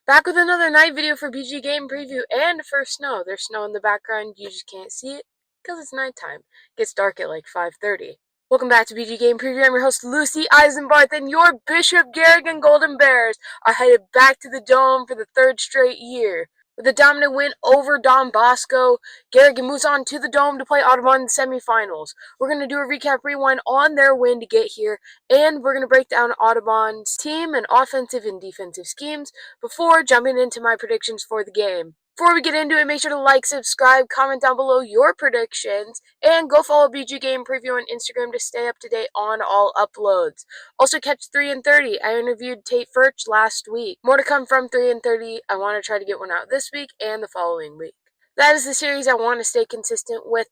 Back with another night video for BG Game Preview and first snow. There's snow in the background, you just can't see it because it's nighttime. It gets dark at like 5:30. Welcome back to BG Game Preview. I'm your host Lucy Eisenbarth, and your Bishop Garrigan Golden Bears are headed back to the Dome for the third straight year. With a dominant win over Don Bosco, Garrigan moves on to the Dome to play Audubon in the semifinals. We're going to do a recap rewind on their win to get here, and we're going to break down Audubon's team and offensive and defensive schemes before jumping into my predictions for the game. Before we get into it, make sure to like, subscribe, comment down below your predictions, and go follow BG Game Preview on Instagram to stay up to date on all uploads. Also catch 3 and 30. I interviewed Tate Furch last week. More to come from 3 and 30. I want to try to get one out this week and the following week. That is the series I want to stay consistent with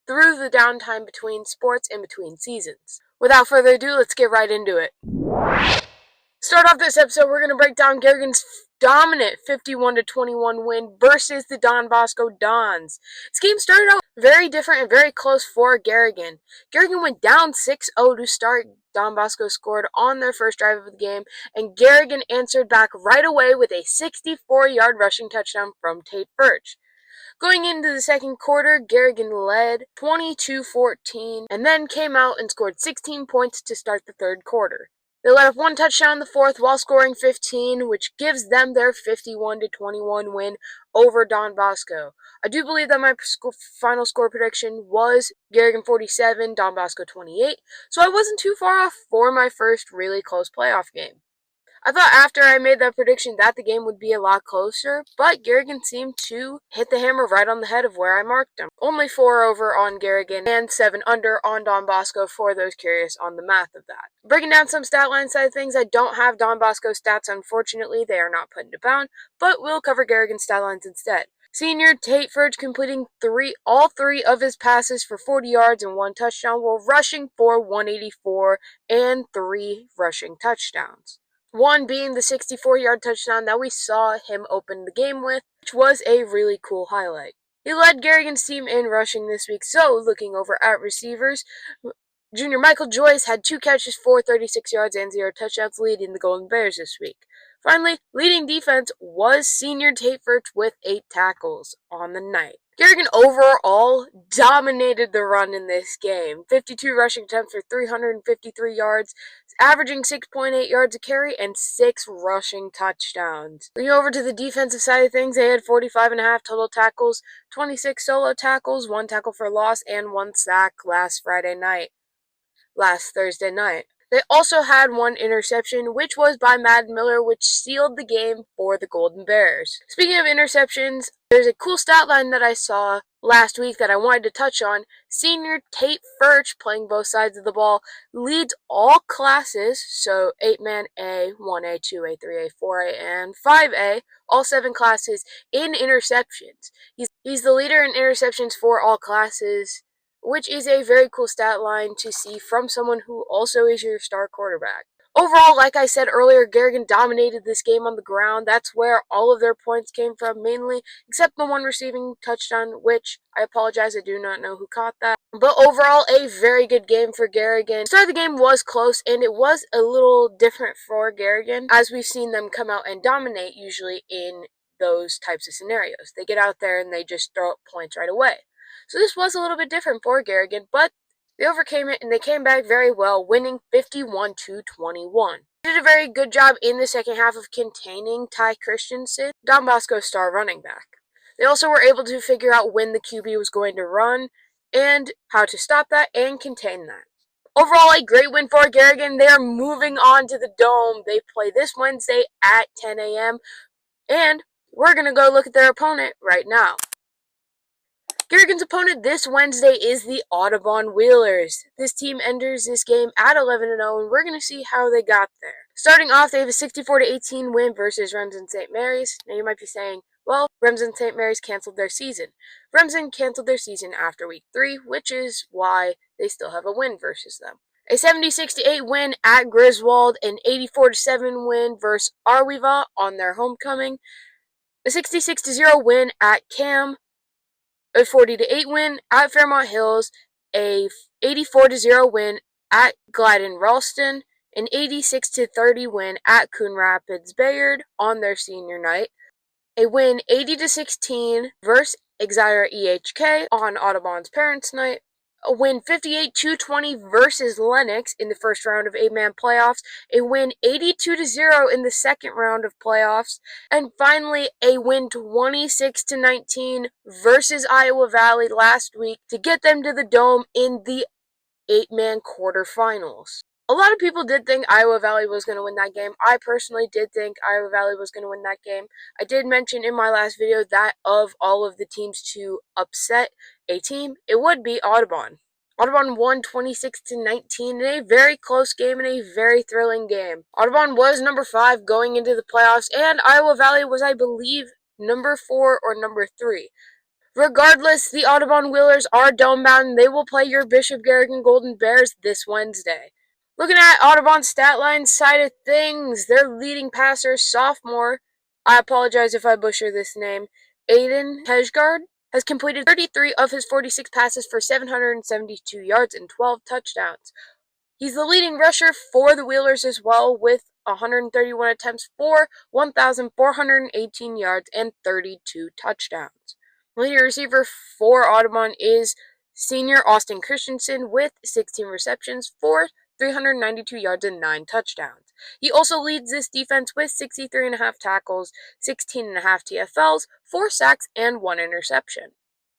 through the downtime between sports and between seasons. Without further ado, let's get right into it. Start off this episode, we're going to break down Garrigan's dominant 51-21 win versus the Don Bosco Dons. This game started out very different and very close for Garrigan. Garrigan went down 6-0 to start. Don Bosco scored on their first drive of the game, and Garrigan answered back right away with a 64-yard rushing touchdown from Tate Furch. Going into the second quarter, Garrigan led 22-14 and then came out and scored 16 points to start the third quarter. They let up one touchdown in the fourth while scoring 15, which gives them their 51-21 win over Don Bosco. I do believe that my final score prediction was Garrigan 47, Don Bosco 28, so I wasn't too far off for my first really close playoff game. I thought after I made that prediction that the game would be a lot closer, but Garrigan seemed to hit the hammer right on the head of where I marked them. Only 4 over on Garrigan and 7 under on Don Bosco for those curious on the math of that. Breaking down some stat line side of things, I don't have Don Bosco's stats, unfortunately. They are not put into bound, but we'll cover Garrigan's stat lines instead. Senior Tate Furch completing all three of his passes for 40 yards and 1 touchdown, while rushing for 184 and 3 rushing touchdowns. One being the 64-yard touchdown that we saw him open the game with, which was a really cool highlight. He led Garrigan's team in rushing this week, so looking over at receivers, Junior Michael Joyce had 2 catches for 36 yards and 0 touchdowns, leading the Golden Bears this week. Finally, leading defense was senior Tate Furch with 8 tackles on the night. Garrigan overall dominated the run in this game. 52 rushing attempts for 353 yards, averaging 6.8 yards a carry, and 6 rushing touchdowns. Going over to the defensive side of things, they had 45.5 total tackles, 26 solo tackles, 1 tackle for loss, and 1 sack last Thursday night. They also had 1 interception, which was by Matt Miller, which sealed the game for the Golden Bears. Speaking of interceptions, there's a cool stat line that I saw last week that I wanted to touch on. Senior Tate Furch, playing both sides of the ball, leads all classes, so 8-man A, 1A, 2A, 3A, 4A, and 5A, all 7 classes, in interceptions. He's the leader in interceptions for all classes, which is a very cool stat line to see from someone who also is your star quarterback. Overall, like I said earlier, Garrigan dominated this game on the ground. That's where all of their points came from, mainly, except the 1 receiving touchdown, which I apologize, I do not know who caught that. But overall, a very good game for Garrigan. The start of the game was close, and it was a little different for Garrigan, as we've seen them come out and dominate usually in those types of scenarios. They get out there and they just throw up points right away. So this was a little bit different for Garrigan, but they overcame it and they came back very well, winning 51-21. They did a very good job in the second half of containing Ty Christensen, Don Bosco's star running back. They also were able to figure out when the QB was going to run and how to stop that and contain that. Overall, a great win for Garrigan. They are moving on to the Dome. They play this Wednesday at 10 a.m. and we're going to go look at their opponent right now. Garrigan's opponent this Wednesday is the Audubon Wheelers. This team enters this game at 11-0, and we're going to see how they got there. Starting off, they have a 64-18 win versus Remsen St. Mary's. Now you might be saying, well, Remsen St. Mary's canceled their season. Remsen canceled their season after week 3, which is why they still have a win versus them. A 76-8 win at Griswold, an 84-7 win versus Arwiva on their homecoming, a 66-0 win at Cam, a 40-8 win at Fairmont Hills, a 84-0 win at Glyden Ralston, an 86-30 win at Coon Rapids Bayard on their senior night, a win 80-16 versus Exire EHK on Audubon's Parents' Night, a win 58-20 versus Lennox in the first round of 8-man playoffs, a win 82-0 in the second round of playoffs, and finally a win 26-19 versus Iowa Valley last week to get them to the Dome in the 8-man quarterfinals. A lot of people did think Iowa Valley was going to win that game. I personally did think Iowa Valley was going to win that game. I did mention in my last video that of all of the teams to upset a team, it would be Audubon. Audubon won 26-19 in a very close game and a very thrilling game. Audubon was number 5 going into the playoffs, and Iowa Valley was, I believe, number 4 or number 3. Regardless, the Audubon Wheelers are dome-bound, and they will play your Bishop Garrigan Golden Bears this Wednesday. Looking at Audubon's stat line side of things, their leading passer, sophomore, I apologize if I butcher this name, Aiden Keshgard, has completed 33 of his 46 passes for 772 yards and 12 touchdowns. He's the leading rusher for the Wheelers as well, with 131 attempts for 1,418 yards and 32 touchdowns. Leading receiver for Audubon is senior Austin Christensen with 16 receptions for 392 yards and 9 touchdowns. He also leads this defense with 63.5 tackles, 16.5 TFLs, 4 sacks, and 1 interception.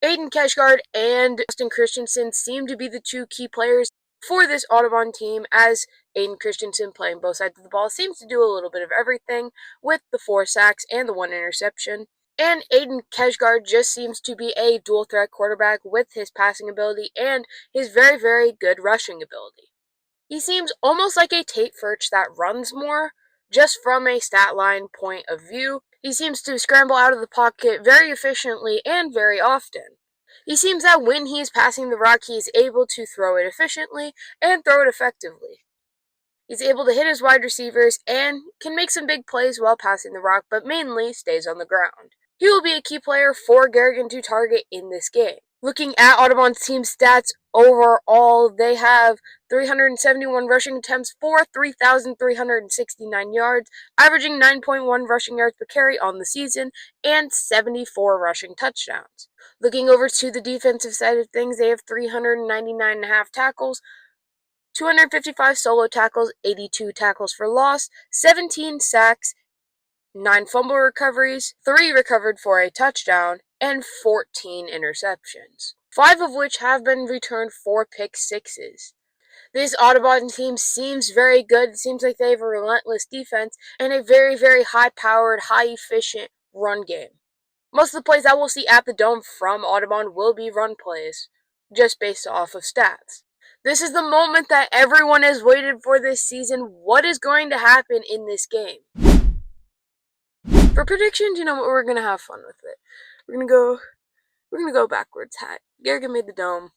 Aiden Keshgard and Austin Christensen seem to be the two key players for this Audubon team, as Aiden Christensen, playing both sides of the ball, seems to do a little bit of everything with the 4 sacks and the 1 interception. And Aiden Keshgard just seems to be a dual-threat quarterback with his passing ability and his very, very good rushing ability. He seems almost like a Tate Furch that runs more, just from a stat line point of view. He seems to scramble out of the pocket very efficiently and very often. He seems that when he is passing the rock, he is able to throw it efficiently and throw it effectively. He's able to hit his wide receivers and can make some big plays while passing the rock, but mainly stays on the ground. He will be a key player for Garrigan to target in this game. Looking at Audubon's team stats overall, they have 371 rushing attempts for 3,369 yards, averaging 9.1 rushing yards per carry on the season, and 74 rushing touchdowns. Looking over to the defensive side of things, they have 399.5 tackles, 255 solo tackles, 82 tackles for loss, 17 sacks, 9 fumble recoveries, 3 recovered for a touchdown, and 14 interceptions, 5 of which have been returned for pick sixes. This Audubon team seems very good. It seems like they have a relentless defense and a very, very high-powered, high-efficient run game. Most of the plays that we'll see at the Dome from Audubon will be run plays, just based off of stats. This is the moment that everyone has waited for this season. What is going to happen in this game? For predictions, you know what, we're gonna have fun with it. We're gonna go backwards hat. Garrigan made the Dome.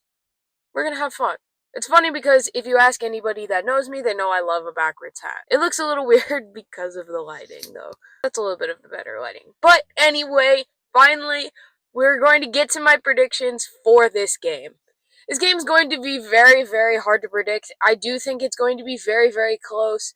We're gonna have fun. It's funny because if you ask anybody that knows me, they know I love a backwards hat. It looks a little weird because of the lighting, though. That's a little bit of the better lighting. But anyway, finally, we're going to get to my predictions for this game. This game is going to be very, very hard to predict. I do think it's going to be very, very close.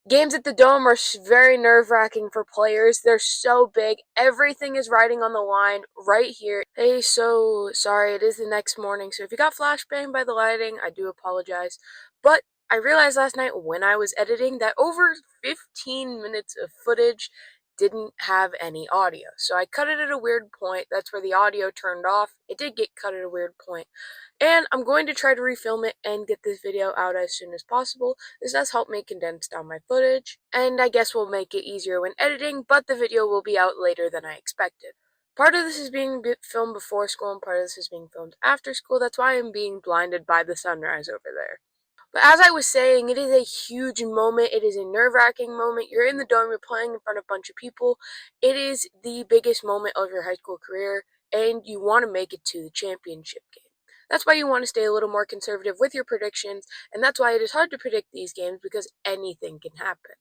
Games at the Dome are very nerve-wracking for players. They're so big. Everything is riding on the line right here. Hey, so sorry, it is the next morning, so if you got flashbanged by the lighting, I do apologize. But I realized last night when I was editing that over 15 minutes of footage didn't have any audio. So I cut it at a weird point. That's where the audio turned off. It did get cut at a weird point. And I'm going to try to refilm it and get this video out as soon as possible. This does help me condense down my footage, and I guess will make it easier when editing, but the video will be out later than I expected. Part of this is being filmed before school, and part of this is being filmed after school. That's why I'm being blinded by the sunrise over there. But as I was saying, it is a huge moment. It is a nerve-wracking moment. You're in the Dome, you're playing in front of a bunch of people. It is the biggest moment of your high school career, and you want to make it to the championship game. That's why you want to stay a little more conservative with your predictions, and that's why it is hard to predict these games, because anything can happen.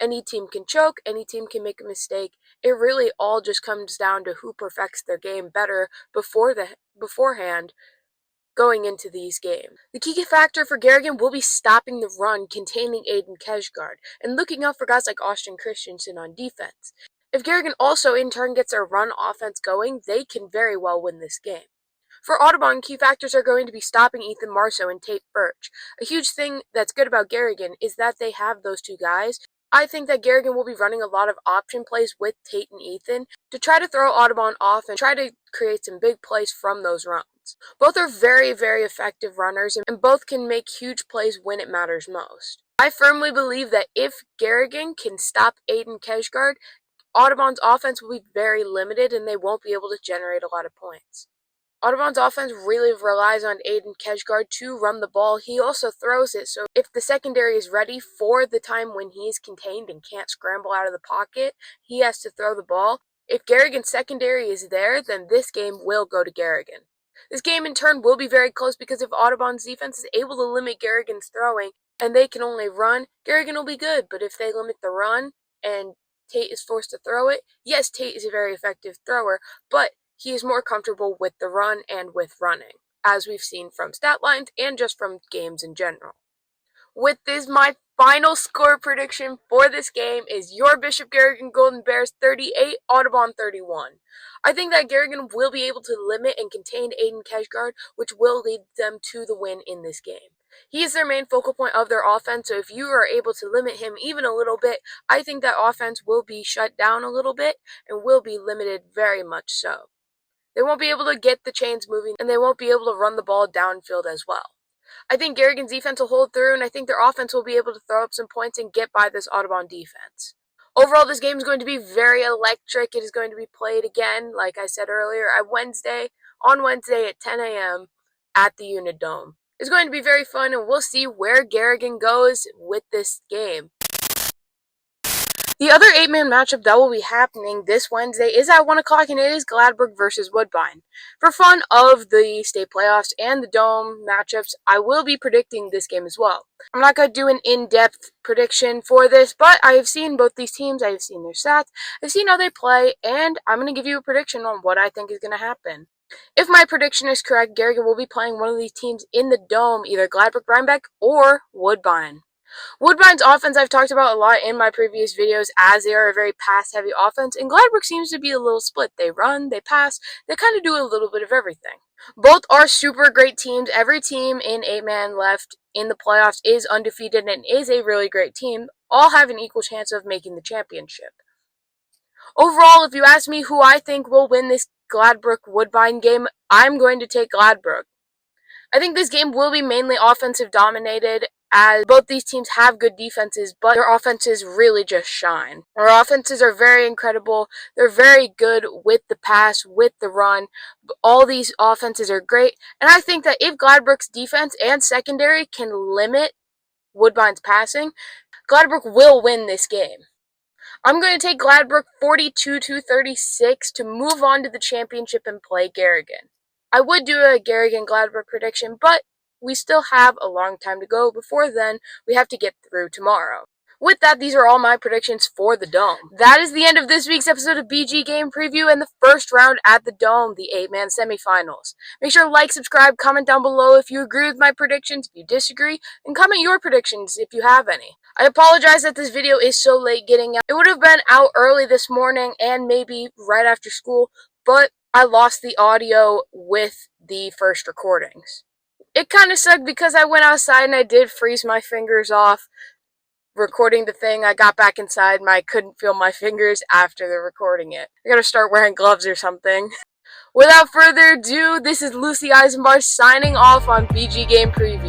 Any team can choke, any team can make a mistake. It really all just comes down to who perfects their game better beforehand going into these games. The key factor for Garrigan will be stopping the run, containing Aiden Kejgaard, and looking out for guys like Austin Christensen on defense. If Garrigan also in turn gets their run offense going, they can very well win this game. For Audubon, key factors are going to be stopping Ethan Marceau and Tate Birch. A huge thing that's good about Garrigan is that they have those two guys. I think that Garrigan will be running a lot of option plays with Tate and Ethan to try to throw Audubon off and try to create some big plays from those runs. Both are very, very effective runners, and both can make huge plays when it matters most. I firmly believe that if Garrigan can stop Aiden Kejgaard, Audubon's offense will be very limited and they won't be able to generate a lot of points. Audubon's offense really relies on Aiden Kejgaard to run the ball. He also throws it, so if the secondary is ready for the time when he's contained and can't scramble out of the pocket, he has to throw the ball. If Garrigan's secondary is there, then this game will go to Garrigan. This game in turn will be very close because if Audubon's defense is able to limit Garrigan's throwing and they can only run, Garrigan will be good. But if they limit the run and Tate is forced to throw it, yes, Tate is a very effective thrower, but he is more comfortable with the run and with running, as we've seen from stat lines and just from games in general. With this, my final score prediction for this game is your Bishop Garrigan Golden Bears 38, Audubon 31. I think that Garrigan will be able to limit and contain Aiden Kejgaard, which will lead them to the win in this game. He is their main focal point of their offense, so if you are able to limit him even a little bit, I think that offense will be shut down a little bit and will be limited very much so. They won't be able to get the chains moving, and they won't be able to run the ball downfield as well. I think Garrigan's defense will hold through, and I think their offense will be able to throw up some points and get by this Audubon defense. Overall, this game is going to be very electric. It is going to be played again, like I said earlier, on Wednesday at 10 a.m. at the Unidome. It's going to be very fun, and we'll see where Garrigan goes with this game. The other 8-man matchup that will be happening this Wednesday is at 1 o'clock, and it is Gladbrook versus Woodbine. For fun of the state playoffs and the dome matchups, I will be predicting this game as well. I'm not going to do an in-depth prediction for this, but I have seen both these teams, I have seen their stats, I've seen how they play, and I'm going to give you a prediction on what I think is going to happen. If my prediction is correct, Garrigan will be playing one of these teams in the dome, either Gladbrook Rhinebeck or Woodbine. Woodbine's offense I've talked about a lot in my previous videos, as they are a very pass-heavy offense, and Gladbrook seems to be a little split. They run, they pass, they kind of do a little bit of everything. Both are super great teams. Every team in 8-man left in the playoffs is undefeated and is a really great team. All have an equal chance of making the championship. Overall, if you ask me who I think will win this Gladbrook-Woodbine game, I'm going to take Gladbrook. I think this game will be mainly offensive dominated, as both these teams have good defenses, but their offenses really just shine. Their offenses are very incredible. They're very good with the pass, with the run. All these offenses are great, and I think that if Gladbrook's defense and secondary can limit Woodbine's passing, Gladbrook will win this game. I'm going to take Gladbrook 42-36 to move on to the championship and play Garrigan. I would do a Garrigan-Gladbrook prediction, but we still have a long time to go. Before then, we have to get through tomorrow. With that, these are all my predictions for the Dome. That is the end of this week's episode of BG Game Preview and the first round at the Dome, the 8-man semifinals. Make sure to like, subscribe, comment down below if you agree with my predictions, if you disagree, and comment your predictions if you have any. I apologize that this video is so late getting out. It would have been out early this morning and maybe right after school, but I lost the audio with the first recordings. It kind of sucked because I went outside and I did freeze my fingers off recording the thing. I got back inside and I couldn't feel my fingers after the recording it. I gotta start wearing gloves or something. Without further ado, this is Lucy Eisenbarth signing off on BG Game Preview.